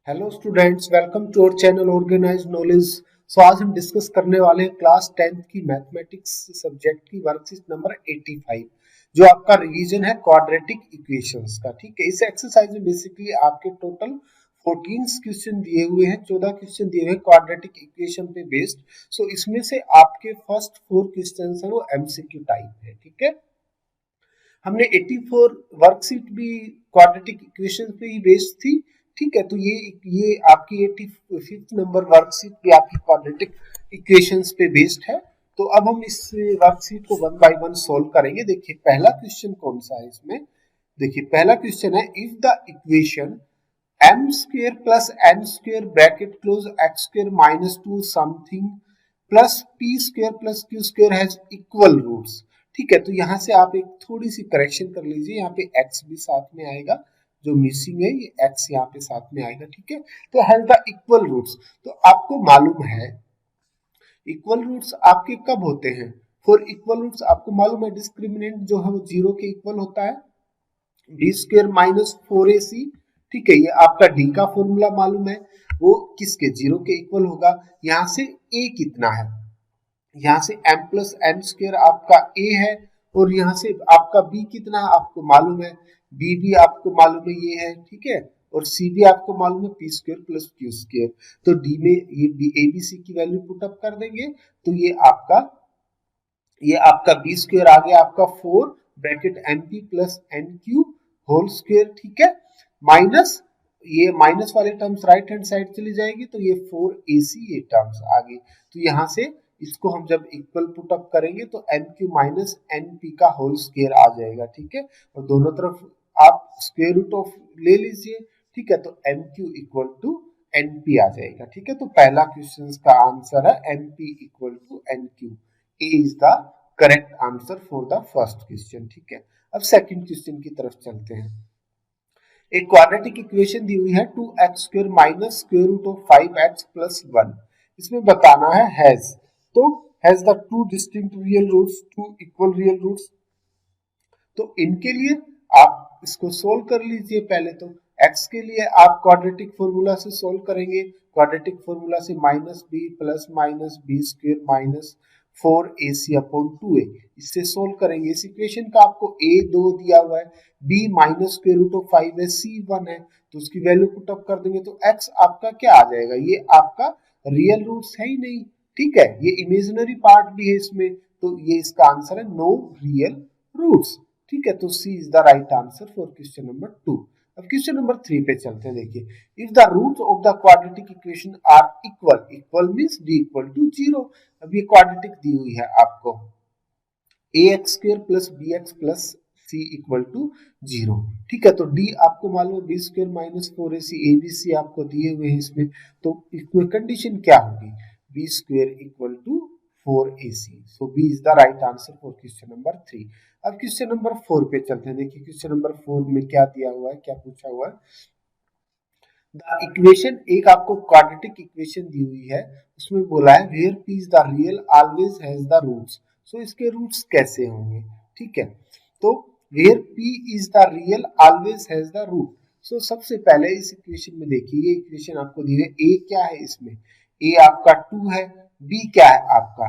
Hello students, welcome to our channel organized knowledge. So आज हम discuss करने वाले हैं क्लास 10th की मैथमेटिक्स सब्जेक्ट की वर्कशीट नंबर 85 जो आपका रिवीजन है क्वाड्रेटिक इक्वेशंस का। ठीक है, इस एक्सरसाइज में बेसिकली आपके टोटल 14 क्वेश्चन दिए हुए हैं, 14 क्वेश्चन दिए हुए हैं क्वाड्रेटिक इक्वेशन पे बेस्ड। सो इसमें से आपके फर्स्ट 4 क्वेश्चन है वो एमसीक्यू टाइप है। ठीक है, हमने 84 वर्कशीट भी क्वाड्रेटिक इक्वेशन पे ही बेस्ड थी। ठीक है, तो ये आपकी 85th नंबर वर्कशीट भी आपकी क्वाड्रेटिक इक्वेशंस पे बेस्ड है। तो अब हम इस वर्कशीट को वन बाय वन सोल्व करेंगे। देखिए पहला क्वेश्चन कौन सा है इसमें। देखिए पहला क्वेश्चन है, if the equation m square plus n square bracket close x square minus 2 something plus p square plus q square has equal roots। ठीक है, तो यहाँ से आप एक थोड़ी सी करेक्शन कर लीजिए, यहाँ पे x भी साथ में आएगा, जो मिसिंग है ये x यहाँ पे साथ में आएगा। ठीक है, तो हैज द इक्वल रूट्स। तो आपको मालूम है इक्वल रूट्स आपके कब होते हैं। फॉर इक्वल रूट्स आपको मालूम है डिस्क्रिमिनेंट जो है वो 0 के इक्वल होता है, डी स्क्वेयर माइनस 4ac। ठीक है, ये आपका डी का फॉर्मूला मालूम है, वो किसके 0 के इक्वल होगा। यहाँ से a कितना है, यहाँ से m प्लस एन स्क्वेयर आपका a है, और यहाँ से आपका b कितना है आपको मालूम है, b भी आपको मालूम है ये है। ठीक है, और c भी आपको मालूम है P square plus Q square. तो d में ये a b c की वैल्यू पुट अप कर देंगे, तो ये आपका बी स्क्वेयर आ गया आपका 4 bracket M P plus N Q whole square. ठीक है, माइनस ये माइनस वाले टर्म्स राइट हैंड साइड चली जाएगी, तो ये 4ac ये टर्म्स आ गई। तो यहाँ से इसको हम जब इक्वल पुट अप करेंगे तो N Q minus N P का होल स्क्वेयर आ जाएगा। ठीक है, और दोनों तरफ आप स्क्वेयर रूट ऑफ ले लीजिए। ठीक है, तो M Q equal to N P आ जाएगा। ठीक है, तो पहला क्वेश्चन का आंसर है M P equal to N Q. A is the correct answer for the first question। ठीक है, अब सेकंड क्वेश्चन की तरफ चलते हैं। एक क्वाड्रेटिक इक्वेशन दी हुई है 2x square minus square root of 5x plus 1। इसमें बताना है हैज, तो has the two distinct real roots, two equal real roots. तो इनके लिए आप इसको सोल्व कर लीजिए। पहले तो x के लिए आप क्वाड्रेटिक फॉर्मूला से सोल्व करेंगे। क्वाड्रेटिक फॉर्मूला से minus B plus minus B square minus 4ac upon 2a, इससे सोल्व करेंगे। इस इक्वेशन का आपको a 2 दिया हुआ है, b minus square root of 5 है, c 1 है, तो उसकी वैल्यू पुट अप कर देंगे तो x आपका क्या आ जाएगा, ये आपका रियल रूट्स है ही नहीं। ठीक है, ये इमेजिनरी पार्ट भी है इसमें, तो ये इसका आंसर है नो रियल रूट्स। ठीक है, तो C is the right answer for question number 2। अब क्वेश्चन नंबर 3 पे चलते हैं। देखिए, if the roots of the quadratic equation are equal, equal means d equal to 0। अब ये क्वाड्रेटिक दी हुई है आपको, ax square plus bx plus c equal to 0। ठीक है, तो d आपको मालूम है b square minus 4ac, abc आपको दिए हुए हैं इसमें, तो इसमें कंडीशन क्या होगी, b square equal to 4ac। So b is the right answer for question number 3। अब क्वेश्चन नंबर 4 पे चलते हैं। देखिए क्वेश्चन नंबर 4 में क्या दिया हुआ है, क्या पूछा हुआ है। द इक्वेशन, एक आपको क्वाड्रेटिक इक्वेशन दी हुई है, उसमें बोला है where p is the real always has the roots. So इसके रूट्स कैसे होंगे। ठीक है, तो where p is the real always has the root. So सबसे पहले इस इक्वेशन में देखिए, ये इक्वेशन आपको दी है, a क्या है इसमें, a आपका 2 है, b क्या है आपका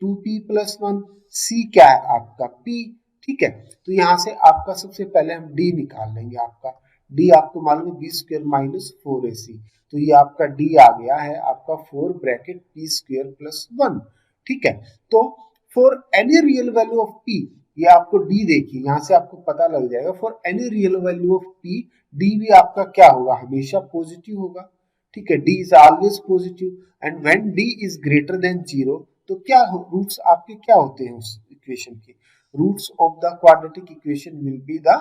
2p प्लस 1, c क्या है आपका p। ठीक है, तो यहाँ से आपका सबसे पहले हम d निकाल लेंगे। आपका d आपको मालूम है बी स्क्वायर माइनस 4ac, तो ये आपका d आ गया है आपका 4 ब्रैकेट p स्क्वायर प्लस 1। ठीक है, तो for any real value of p, ये आपको d देखिए, यहाँ से आपको पता लग जाएगा, for any real value of p d भी आपका क्या होगा, हमेशा पॉजिटिव होगा। ठीक है, d is always positive, and when d is greater than 0, तो क्या रूट्स आपके क्या होते हैं उस इक्वेशन के, roots of the quadratic equation will be the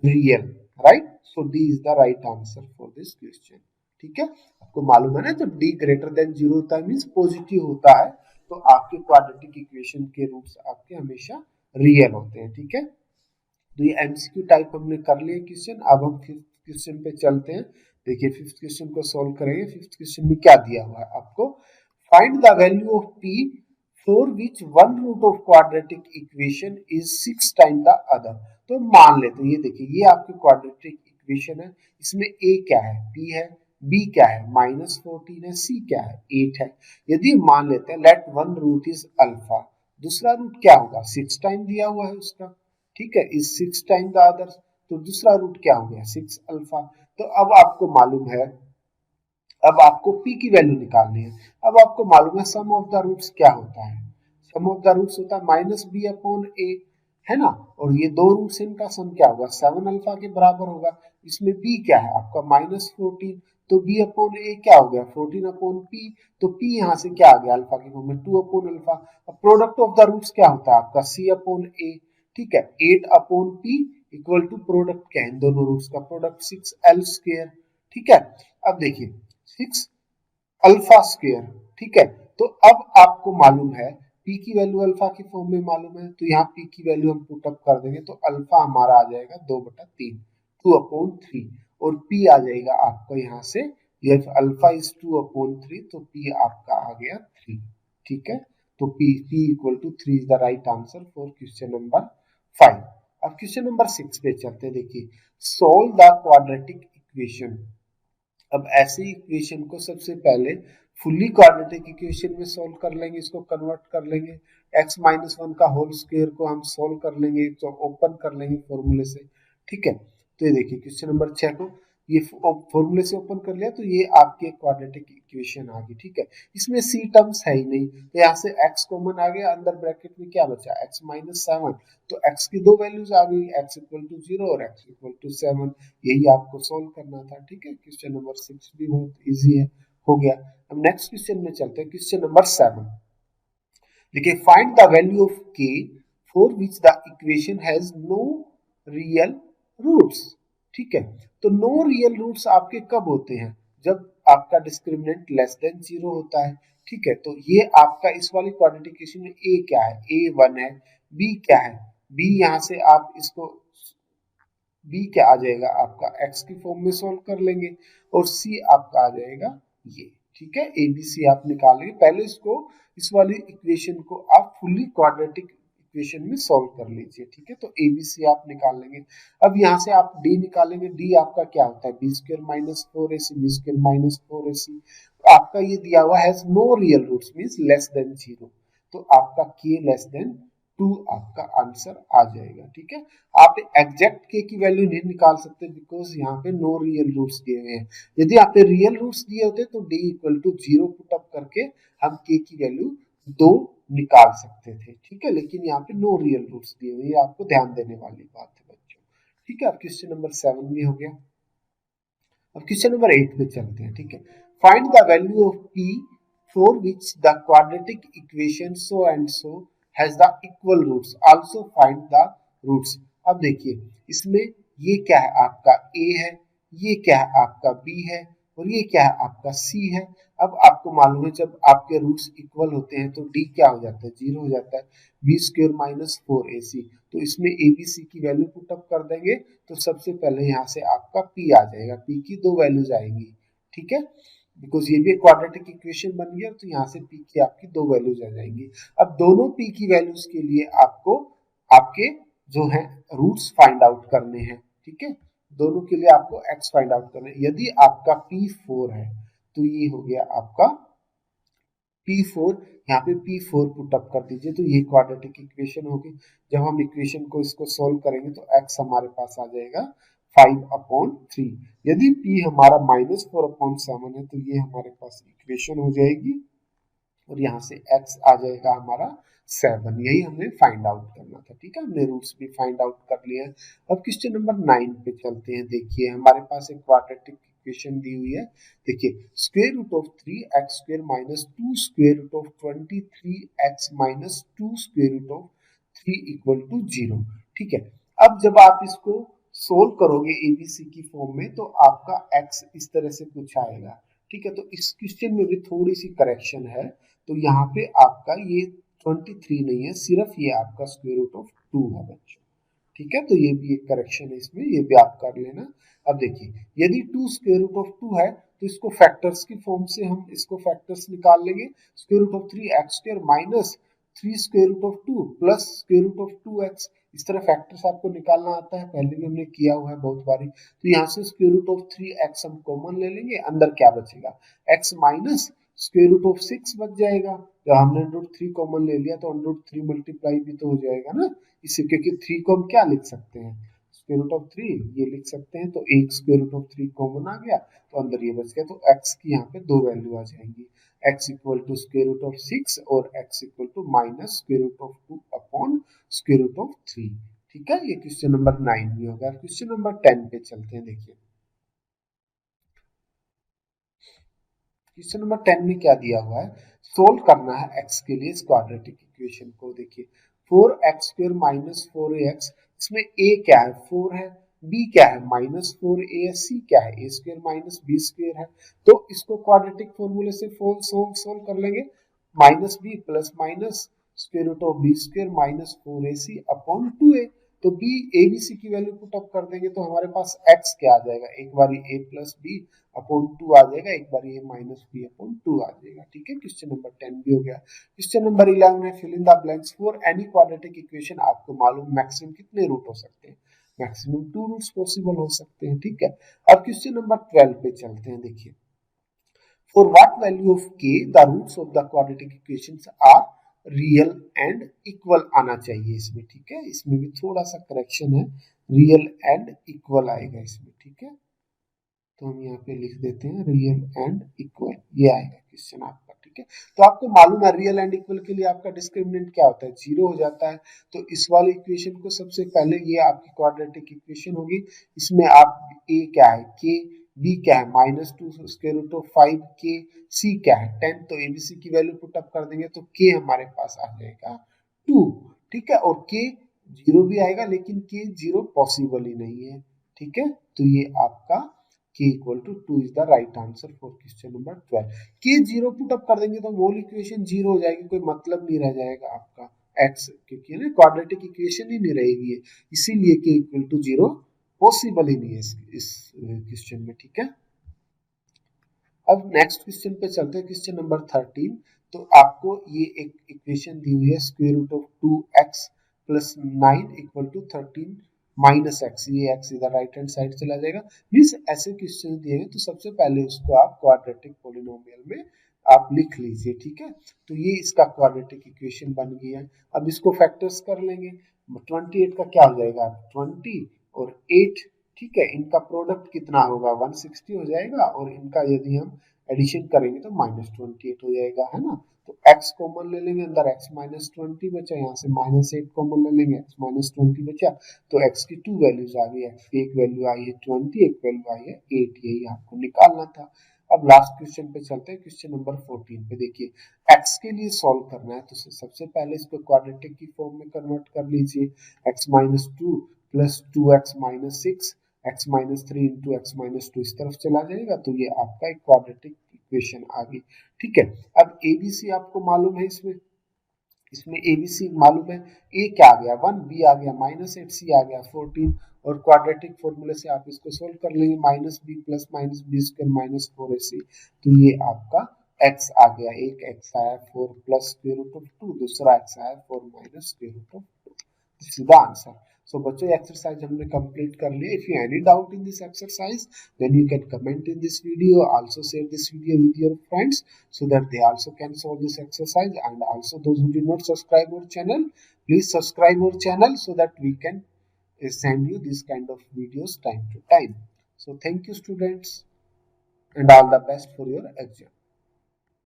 real, right. So D is the right answer for this question. ठीक है, आपको मालूम है ना, जब डी ग्रेटर देन 0 होता है मींस पॉजिटिव होता है, तो आपके क्वाड्रेटिक इक्वेशन के रूट्स आपके हमेशा रियल होते हैं। ठीक है, तो ये एमसीक्यू टाइप हमने कर लिए क्वेश्चन। अब हम फिफ्थ क्वेश्चन पे चलते हैं। देखिए फिफ्थ क्वेश्चन को सोल्व करेंगे। फिफ्थ क्वेश्चन में क्या दिया हुआ है आपको, find the value of p for which one root of quadratic equation is 6 times the other। तो मान लेते हैं, ये देखिए ये आपकी क्वाड्रेटिक इक्वेशन है, इसमें a क्या है, p है, बी क्या है -14 है, सी क्या है 8 है। यदि मान लेते हैं let one root is alpha, दूसरा रूट क्या होगा 6 टाइम दिया हुआ है उसका, ठीक है, इज 6 टाइम द अदर, तो दूसरा रूट क्या हो गया 6 अल्फा। तो अब आपको मालूम है, अब आपको p की वैल्यू निकालनी है। अब आपको मालूम है सम ऑफ द रूट्स क्या होता है, सम ऑफ द रूट्स होता है माइनस बी अपॉन ए, है ना, और ये दो रूट्स इनका सम क्या होगा 7 अल्फा के बराबर होगा। इसमें b क्या है आपका -14, तो b अपॉन ए क्या हो गया 14 अपॉन p, तो p यहाँ से क्या आ गया अल्फा के फॉर्म में 2 अपॉन अल्फा। अब प्रोडक्ट ऑफ द रूट्स क्या होता है आपका c अपॉन a, ठीक है, 8 upon p equal to product क्या है इन दोनों रूट्स का प्रोडक्ट 6l स्क्वायर, ठीक है। अब देखिए 6 अल्फा स्क्वायर, ठीक है, तो अब आपको मालूम है p की वैल्यू अल्फा की फॉर्म में मालूम है, तो यहाँ p की वैल्यू हम पुट अप कर देंगे तो अल्फा हमारा आ जाएगा 2/3 2/3, और p आ जाएगा आपका यहाँ से, ये अल्फा इज 2/3 तो p आपका आ गया 3, ठीक है। तो p equal to 3 is the right answer for question number 5। अब क्वेश्चन नंबर 6 पे चलते हैं, देखिए सोल्व द क्वाड्रेटिक इक्वेशन। अब ऐसी इक्वेशन को सबसे पहले फुल्ली क्वाड्रेटिक इक्वेशन में सोल्व कर लेंगे, इसको कन्वर्ट कर लेंगे, x-1 का होल स्क्वायर को हम सोल्व कर लेंगे, तो ओपन कर लेंगे फॉर्मूले से, ठीक है। तो ये देखिए क्वेश्चन नंबर 6 को ये फॉर्मूले से ओपन कर लिया तो ये आपकी क्वाड्रेटिक इक्वेशन आ गई, ठीक है। इसमें c टर्म्स है ही नहीं, तो यहाँ से x कॉमन आ गया, अंदर ब्रैकेट में क्या बचा x-7, तो x की दो वैल्यूज आ गई, x इक्वल टू 0 और x इक्वल टू 7, यही आपको सोल्व करना था, ठीक है। क्वेश्चन नंबर 6 भी बहुत इजी है, हो गया। अब नेक्स्ट क्वेश्चन में चलते हैं, क्वेश्चन नंबर 7। देखिए find the value of k for which the equation has no real roots, ठीक है। तो नो रियल रूट्स आपके कब होते हैं, जब आपका डिस्क्रिमिनेंट लेस देन 0 होता है, ठीक है। तो ये आपका इस वाली क्वाड्रेटिक इक्वेशन में a क्या है a1 है, b क्या है b, यहाँ से आप इसको b क्या आ जाएगा आपका x की फॉर्म में सोल्व कर लेंगे, और c आपका आ जाएगा ये, ठीक है। ए बी सी आप निकालेंगे, पहले इसको इस वाली इक्वेशन को आप फुल्ली क्वाड्रेटिक इक्वेशन में सोल्व कर लीजिए, ठीक है। तो ए बी सी आप निकाल लेंगे। अब यहाँ से आप d निकालेंगे, d आपका क्या होता है B square minus 4ac, B square minus 4ac, आपका ये दिया हुआ है no real roots means less than 0, तो आपका k लेस देन 2 आपका आंसर आ जाएगा, ठीक है। आप एग्जैक्ट के की वैल्यू नहीं निकाल सकते बिकॉज यहाँ पे नो रियल रूट्स दिए हुए हैं। यदि आप पे रियल रूट्स दिए होते तो d equal to 0 put up करके हम के की वैल्यू 2 निकाल सकते थे, ठीक है, लेकिन यहाँ पे नो रियल रूट्स दिए हुए, आपको ध्यान देने वाली बात है बच्चों, ठीक है। अब क्वेश्चन नंबर 7 भी हो गया। अब क्वेश्चन नंबर 8 पे चलते हैं, ठीक है। Find the value of p for which the quadratic equation so and so has the equal roots, also find the roots. अब देखिए इसमें ये क्या है आपका a है, ये क्या है आपका b है, और ये क्या है आपका c है। अब आपको मालूम है जब आपके रूट्स इक्वल होते हैं तो d क्या हो जाता है 0 हो जाता है, बी स्क्वायर माइनस 4ac, तो इसमें ए बी सी की वैल्यू पुट अप कर देंगे, तो सबसे पहले यहाँ से आपका p आ जाएगा, p की दो वैल्यूज आएंगी, ठीक है, बिकॉज ये भी क्वाड्रेटिक इक्वेशन बन गया, तो यहाँ से p की आपकी दो वैल्यूज आ जाएंगी। अब दोनों p की वैल्यूज के लिए आपको आपके जो है रूट्स फाइंड आउट करने हैं, ठीक है, दोनों के लिए आपको x फाइंड आउट करना है। यदि आपका p4 है तो ये हो गया आपका P4, यहाँ पे P4 पुट अप कर दीजिए, तो ये क्वाड्रेटिक इक्वेशन होगी। जब हम इक्वेशन को इसको सोल्व करेंगे तो x हमारे पास आ जाएगा 5/3। यदि P हमारा -4/7 है तो ये हमारे पास इक्वेशन हो जाएगी, और यहाँ से x आ जाएगा हमारा 7, यही हमें फाइंड आउट करना था, ठीक है। हमने रूट्स भी फाइंड आउट कर लिए। अब क्वेश्चन नंबर 9 पे चलते हैं। देखिए हमारे पास एक क्वाड्रेटिक इक्वेशन दी हुई है, देखिए square root of 3x square minus 2 square root of 23x minus 2 square root of 3 equal to 0, ठीक है। अब जब आप इसको सोल्व करोगे एबीसी की फॉर्म में तो आपका x इस तरह से कुछ आएगा, ठीक है। तो इस क्वेश्चन में भी थोड़ी सी करेक्शन है, तो यहाँ पे आपका ये 23 नहीं है, सिर्फ ये आपका स्क्वायर रूट ऑफ 2 है बच्चों, ठीक है। तो ये भी एक करेक्शन है इसमें, ये भी आप कर लेना। अब देखिए यदि 2 स्क्वायर रूट ऑफ 2 है तो इसको फैक्टर्स की फॉर्म से हम इसको फैक्टर्स निकाल लेंगे, square root of 3 x square minus 3 square root of 2 plus square root of 2 x, इस तरह फैक्टर्स आपको निकालना आता है, पहले भी हमने किया हुआ है बहुत बारी। तो यहाँ से स्क्वायर रूट ऑफ 3x हम कॉमन ले लेंगे, अंदर क्या बचेगा x minus square root of 6 बच जाएगा। जब हमने √3 कॉमन ले लिया तो √3 मल्टीप्लाई भी तो हो जाएगा ना इससे, क्योंकि 3 को हम क्या लिख सकते हैं, स्क्वायर रूट ऑफ 3 ये लिख सकते हैं। तो एक स्क्वायर रूट ऑफ 3 कॉमन आ गया तो अंदर ये बच गया। तो x की यहाँ पे दो वैल्यू आ जाएंगी, x equal to square root of 6 और x equal to minus square root of 2 upon square root of 3। ठीक है, ये क्वेश्चन नंबर 9 भी हो गया। क्वेश्चन नंबर 10 पे चलते हैं। देखिए क्वेश्चन नंबर 10 में क्या दिया हुआ है, सोल्व करना है x के लिए इस क्वाड्रेटिक इक्वेशन को। देखिए 4x² माइनस 4ax, इसमें a क्या है 4 है, b क्या है माइनस 4a है, c क्या है a² माइनस b² है। तो इसको क्वाड्रेटिक फॉर्मूले से सोल्व कर लेंगे, minus b plus minus square root of b² minus 4ac upon 2a। तो b abc की वैल्यू पुट अप कर देंगे तो हमारे पास x क्या आ जाएगा, एक बार a प्लस b अपॉन 2 आ जाएगा, एक बार ये माइनस b अपॉन 2 आ जाएगा। ठीक है, क्वेश्चन नंबर 10 भी हो गया। क्वेश्चन नंबर 11 है, fill in the blanks for any quadratic equation. आपको मालूम मैक्सिमम कितने रूट हो सकते हैं, मैक्सिमम 2 रूट्स पॉसिबल हो सकते हैं। ठीक है, अब क्वेश्चन नंबर 12 पे चलते हैं। देखिए for what value of k the roots of the quadratic equations are real and equal आना चाहिए इसमें। ठीक है, इसमें भी थोड़ा सा करेक्शन है, रियल एंड इक्वल आएगा इसमें। ठीक है, तो हम यहाँ पे लिख देते हैं रियल एंड इक्वल, ये आएगा क्वेश्चन आपका। ठीक है, तो आपको मालूम है रियल एंड इक्वल के लिए आपका डिस्क्रिमिनेंट क्या होता है, जीरो हो जाता है। तो इस वाले इक्वेशन को सबसे पहले, ये आपकी क्वाड्रेटिक इक्वेशन होगी, इसमें आप a क्या है k, b क्या है -2 square root of 5k, c क्या है 10। तो abc की वैल्यू पुट अप कर देंगे तो k हमारे पास आ जाएगा 2। ठीक है, और k जीरो भी आएगा लेकिन k जीरो पॉसिबल ही नहीं है। ठीक है, तो ये आपका k equal to 2 is the right answer for question number 12। k zero put up कर देंगे तो होल इक्वेशन जीरो हो जाएगी, कोई मतलब नहीं रह जाएगा आपका x, क्योंकि ना क्वाड्रेटिक इक्वेशन ही नहीं रहेगी, इसीलिए k equal to zero possible ही नहीं है इस क्वेश्चन में। ठीक है, अब नेक्स्ट क्वेश्चन पे चलते हैं, क्वेश्चन नंबर 13। तो आपको ये एक इक्वेशन दी हुई है, square root of 2x plus 9 equal to 13 minus x, ये एक्स इधर राइट हैंड साइड चला जाएगा। मीन्स ऐसे क्वेश्चन दिए हैं तो सबसे पहले उसको आप क्वाड्रेटिक पॉलिनोमियल में आप लिख लीजिए। ठीक है, तो ये इसका क्वाड्रेटिक इक्वेशन बन गया है। अब इसको फैक्टर्स कर लेंगे, 28 का क्या हो जाएगा 20 और 8। ठीक है, इनका प्रोडक्ट कितना होगा 160 हो जाएगा, और इनका यदि हम एडिशन करेंगे तो -28 हो जाएगा, है ना। तो x कॉमन ले लेंगे, अंदर x -20 बचा, यहाँ से -8 कॉमन ले लेंगे, x -20 बचा। तो x की टू वैल्यूज आ गई, x की एक वैल्यू आई है 20, एक वैल्यू आई है 8, यही आपको निकालना था। अब लास्ट क्वेश्चन पे चलते हैं, क्वेश्चन नंबर 14 पे। देखिए x के लिए सॉल्व करना है तो सबसे पहले इसको क्वाड्रेटिक की फॉर्म में कन्वर्ट कर लीजिए, x -2 plus 2x -6 x -3 into x -2 इस तरफ चला जाएगा, तो ये आपका एक क्वाड्रेटिक इक्वेशन आ गई। ठीक है, अब एबीसी आपको मालूम है, इसमें इसमें एबीसी मालूम है, ए क्या आ गया 1, बी आ गया -8, सी आ गया 14, और क्वाड्रेटिक फॉर्मूले से आप इसको सोल्व कर लेंगे, -b प्लस -b² -4ac। तो ये आपका x आ गया, एक x आया 4 प्लस स्क्वायर रूट ऑफ 2, दूसरा x आया 4 minus square root of 2। This is the answer. So बच्चों एक्सरसाइज हमने कंप्लीट कर लिया। If you any doubt in this exercise, then you can comment in this video. Also share this video with your friends so that they also can solve this exercise. And also those who did not subscribe our channel, please subscribe our channel so that we can send you this kind of videos time to time. So thank you students, and all the best for your exam.